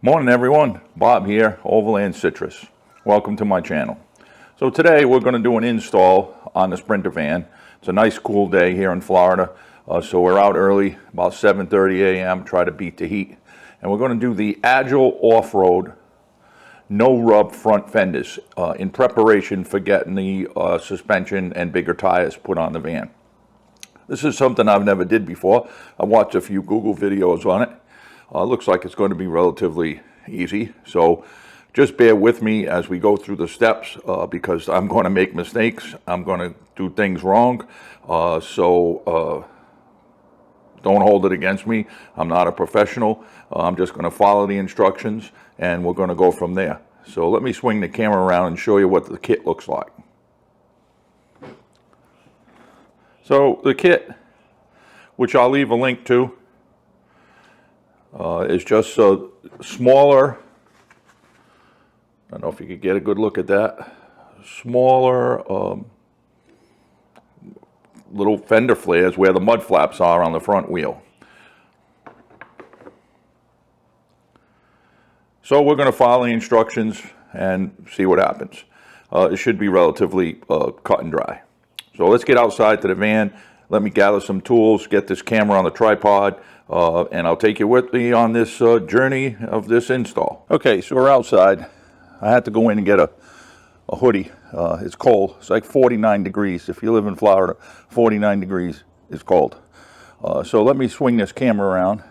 Morning everyone, Bob here, Overland Citrus. Welcome to my channel. So today we're going to do an install on the Sprinter van. It's a nice cool day here in Florida, so we're out early, about 7:30 a.m., try to beat the heat. And we're going to do the Agile off-road no rub front fenders in preparation for getting the suspension and bigger tires put on the van. This is something I've never did before. I watched a few Google videos on it. Looks like it's going to be relatively easy, so just bear with me as we go through the steps because I'm going to make mistakes. I'm going to do things wrong, so don't hold it against me. I'm not a professional. I'm just going to follow the instructions and we're going to go from there. So let me swing the camera around and show you what the kit looks like. So the kit, which I'll leave a link to, is just a smaller, I don't know if you could get a good look at that, smaller little fender flares where the mud flaps are on the front wheel. So we're going to follow the instructions and see what happens. It should be relatively cut and dry. So let's get outside to the van. Let me gather some tools, get this camera on the tripod, and I'll take you with me on this journey of this install. Okay, so we're outside. I had to go in and get a hoodie. It's cold. It's like 49 degrees. If you live in Florida, 49 degrees is cold. So let me swing this camera around,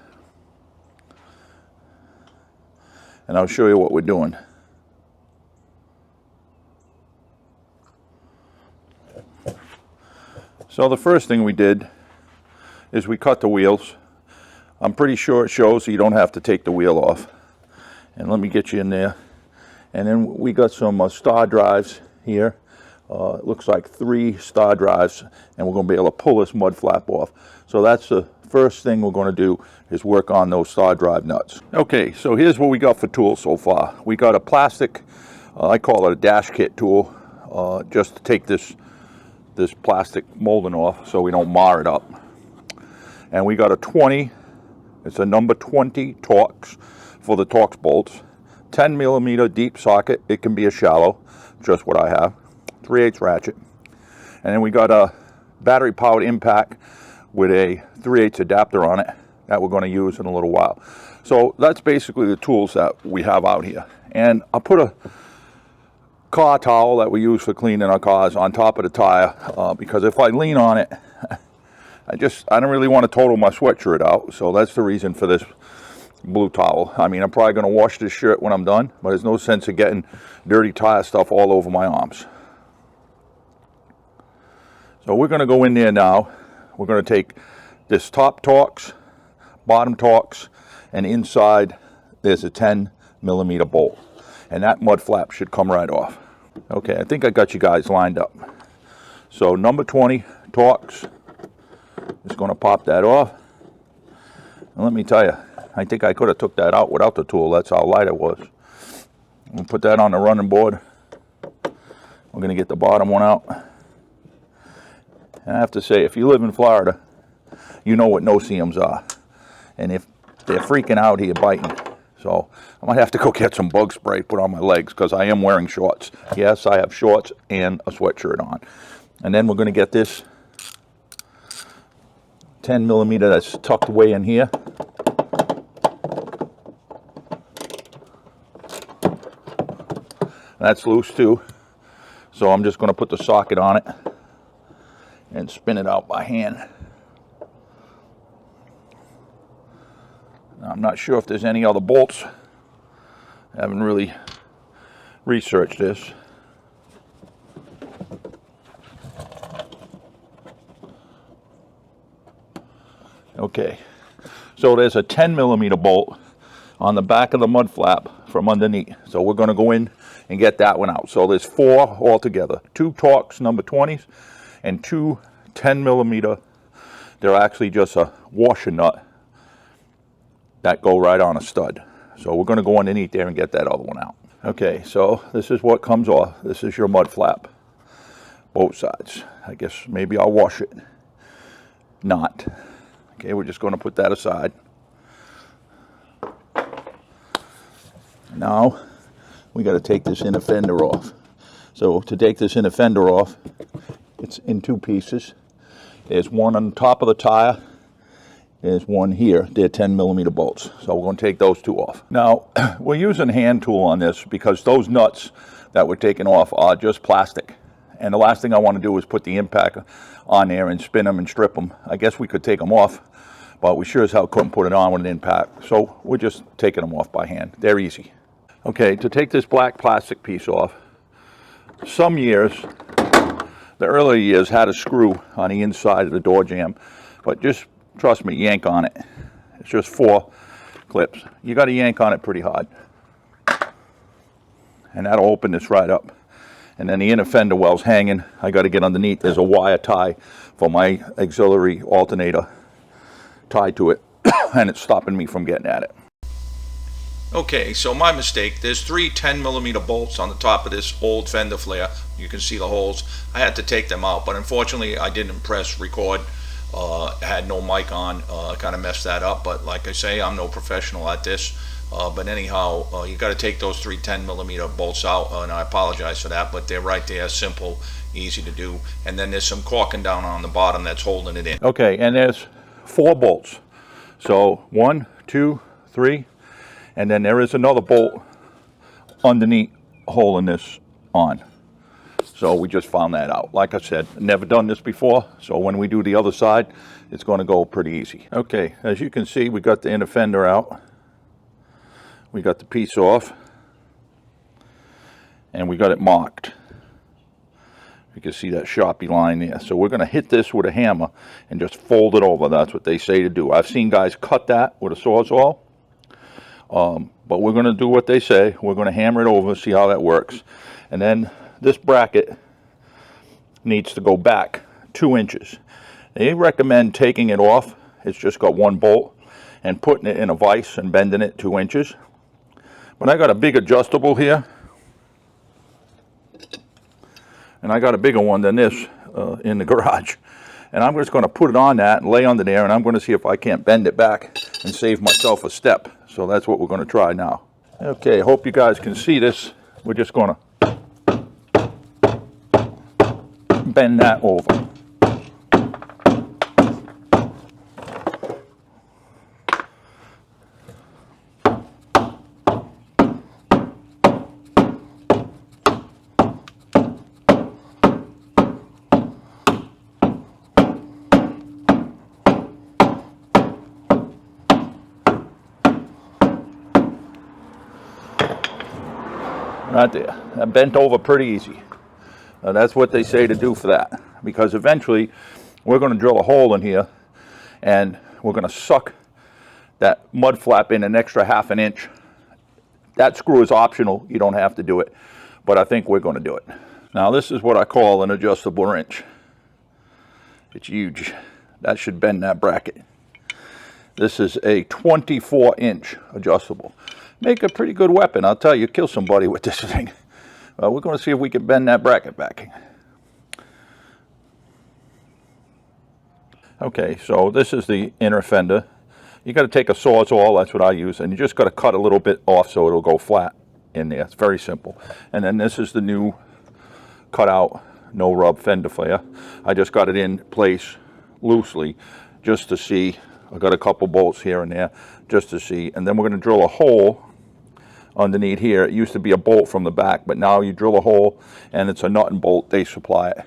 and I'll show you what we're doing. So the first thing we did is we cut the wheels. I'm pretty sure it shows so you don't have to take the wheel off. And let me get you in there. And then we got some star drives here. It looks like 3 star drives, and we're going to be able to pull this mud flap off. So that's the first thing we're going to do, is work on those star drive nuts. Okay, so here's what we got for tools so far. We got a plastic, I call it a dash kit tool, just to take this plastic molding off so we don't mar it up. And we got a 20, it's a number 20 Torx for the Torx bolts, 10 millimeter deep socket. It can be a shallow, just what I have, 3/8 ratchet. And then we got a battery powered impact with a 3/8 adapter on it that we're going to use in a little while. So that's basically the tools that we have out here. And I'll put a car towel that we use for cleaning our cars on top of the tire, because if I lean on it, I don't really want to total my sweatshirt out. So that's the reason for this blue towel. I mean, I'm probably going to wash this shirt when I'm done, but there's no sense of getting dirty tire stuff all over my arms. So we're going to go in there now. We're going to take this top Torx, bottom Torx, and inside there's a 10 millimeter bolt. And that mud flap should come right off. Okay, I think I got you guys lined up. So number 20 Torx, just going to pop that off. And let me tell you, I think I could have took that out without the tool. That's how light it was. We'll put that on the running board. We're going to get the bottom one out. And I have to say, if you live in Florida, you know what no-see-ums are. And if they're freaking out here biting. So I might have to go get some bug spray, put on my legs, because I am wearing shorts. Yes, I have shorts and a sweatshirt on. And then we're going to get this 10 millimeter that's tucked away in here. That's loose too. So I'm just going to put the socket on it and spin it out by hand. I'm not sure if there's any other bolts. I haven't really researched this. Okay, so there's a 10 millimeter bolt on the back of the mud flap from underneath. So we're going to go in and get that one out. So there's 4 altogether. 2 Torx number 20s and 2 10 millimeter. They're actually just a washer nut that go right on a stud. So we're going to go underneath there and get that other one out. Okay, so this is what comes off. This is your mud flap, both sides. I guess maybe I'll wash it. Not. Okay, we're just going to put that aside. Now we got to take this inner fender off. So to take this inner fender off, it's in two pieces. There's one on the top of the tire. There's one here. They're 10mm bolts. So we're going to take those two off. Now we're using a hand tool on this because those nuts that we're taking off are just plastic. And the last thing I want to do is put the impact on there and spin them and strip them. I guess we could take them off, but we sure as hell couldn't put it on with an impact. So we're just taking them off by hand. They're easy. Okay, to take this black plastic piece off, some years, the earlier years, had a screw on the inside of the door jamb, but just trust me, yank on it. It's just 4 clips. You got to yank on it pretty hard, and that'll open this right up. And then the inner fender well's hanging. I got to get underneath. There's a wire tie for my auxiliary alternator tied to it, and it's stopping me from getting at it. Okay, so my mistake. There's 3 10mm bolts on the top of this old fender flare. You can see the holes. I had to take them out, but unfortunately I didn't press record. Had no mic on. Kind of messed that up, but like I say, I'm no professional at this. But anyhow, you got to take those 3 10mm bolts out, and I apologize for that, but they're right there, simple, easy to do. And then there's some caulking down on the bottom that's holding it in. Okay, and there's 4 bolts. So 1, 2, 3. And then there is another bolt underneath holding this on. So we just found that out. Like I said, never done this before, so when we do the other side, it's going to go pretty easy. Okay, as you can see, we got the inner fender out. We got the piece off. And we got it marked. You can see that Sharpie line there. So we're going to hit this with a hammer and just fold it over. That's what they say to do. I've seen guys cut that with a Sawzall. But we're going to do what they say. We're going to hammer it over, see how that works. And then this bracket needs to go back 2 inches. They recommend taking it off. It's just got 1 bolt, and putting it in a vise and bending it 2 inches. But I got a big adjustable here, and I got a bigger one than this in the garage. And I'm just going to put it on that and lay under there, and I'm going to see if I can't bend it back and save myself a step. So that's what we're going to try now. Okay, hope you guys can see this. We're just going to bend that over. Right there. That bent over pretty easy. That's what they say to do for that, because eventually we're going to drill a hole in here and we're going to suck that mud flap in an extra ½ inch. That screw is optional. You don't have to do it, but I think we're going to do it. Now this is what I call an adjustable wrench. It's huge. That should bend that bracket. This is a 24-inch adjustable. Make a pretty good weapon, I'll tell you. Kill somebody with this thing. We're going to see if we can bend that bracket back. Okay, so this is the inner fender. You got to take a Sawzall, that's what I use, and you just got to cut a little bit off so it'll go flat in there. It's very simple. And then this is the new cut out no rub fender flare. I just got it in place loosely just to see. I got a couple bolts here and there just to see, and then we're going to drill a hole underneath here. It used to be a bolt from the back, but now you drill a hole and it's a nut and bolt. They supply it.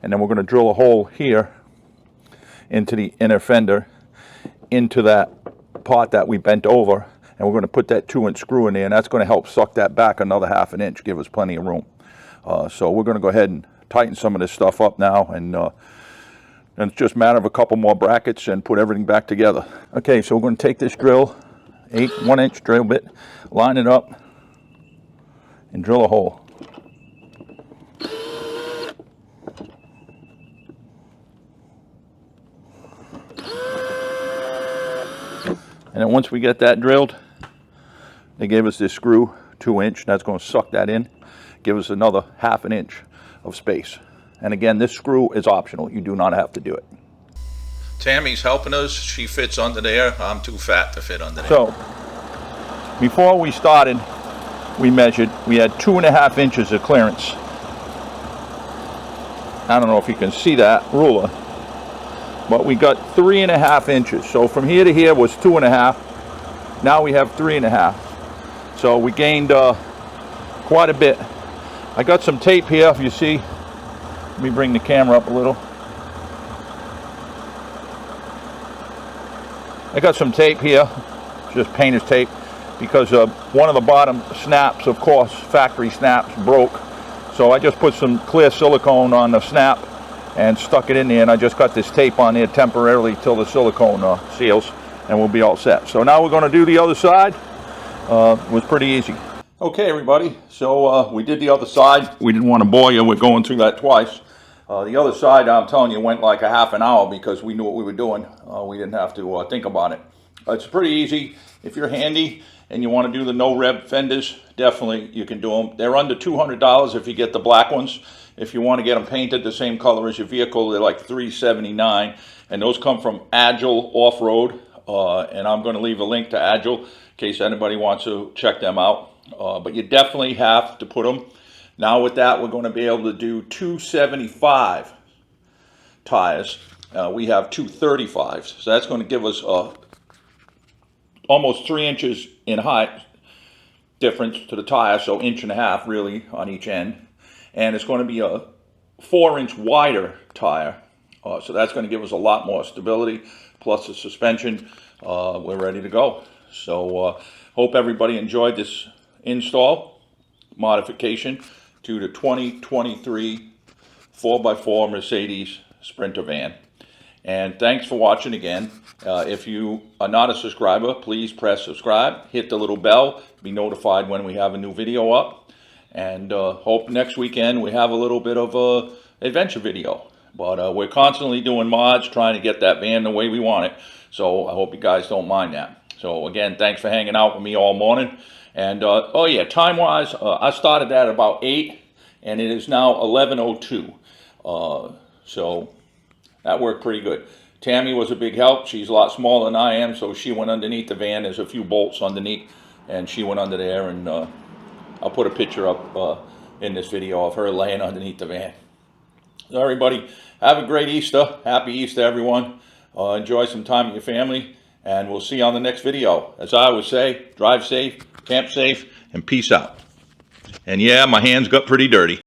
And then we're going to drill a hole here into the inner fender, into that part that we bent over, and we're going to put that 2-inch screw in there, and that's going to help suck that back another ½ inch, give us plenty of room. So we're going to go ahead and tighten some of this stuff up now, and it's just a matter of a couple more brackets and put everything back together. Okay, so we're going to take this drill, 1-inch drill bit, line it up, and drill a hole. And then once we get that drilled, they gave us this screw, 2-inch, that's going to suck that in, give us another ½ inch of space. And again, this screw is optional. You do not have to do it. Tammy's helping us. She fits under there. I'm too fat to fit under there. So, before we started, we measured, we had 2.5 inches of clearance. I don't know if you can see that ruler, but we got 3.5 inches. So from here to here was 2.5. Now we have 3.5. So we gained quite a bit. I got some tape here, if you see. Let me bring the camera up a little. I got some tape here, just painter's tape, because one of the bottom snaps, of course, factory snaps, broke. So I just put some clear silicone on the snap and stuck it in there, and I just got this tape on there temporarily till the silicone seals, and we'll be all set. So now we're going to do the other side. It was pretty easy. Okay, everybody, so we did the other side. We didn't want to bore you with going through that twice. The other side, I'm telling you, went like a half an hour because we knew what we were doing. We didn't have to think about it. It's pretty easy. If you're handy and you want to do the no-reb fenders, definitely you can do them. They're under $200 if you get the black ones. If you want to get them painted the same color as your vehicle, they're like $379. And those come from Agile Off-Road. And I'm going to leave a link to Agile in case anybody wants to check them out. But you definitely have to put them. Now with that, we're going to be able to do 275 tires. We have 235s. So that's going to give us almost 3 inches in height difference to the tire. So 1.5 inches really on each end. And it's going to be a 4-inch wider tire. So that's going to give us a lot more stability. Plus the suspension. We're ready to go. So hope everybody enjoyed this install modification to the 2023 4x4 Mercedes Sprinter van. And thanks for watching again. If you are not a subscriber, please press subscribe, hit the little bell, be notified when we have a new video up. And hope next weekend we have a little bit of a adventure video. But we're constantly doing mods, trying to get that van the way we want it. So I hope you guys don't mind that. So again, thanks for hanging out with me all morning. And, oh yeah, time-wise, I started at about 8, and it is now 11:02. So that worked pretty good. Tammy was a big help. She's a lot smaller than I am, so she went underneath the van. There's a few bolts underneath, and she went under there, and I'll put a picture up in this video of her laying underneath the van. So everybody, have a great Easter. Happy Easter, everyone. Enjoy some time with your family, and we'll see you on the next video. As I always say, drive safe, camp safe, and peace out. And yeah, my hands got pretty dirty.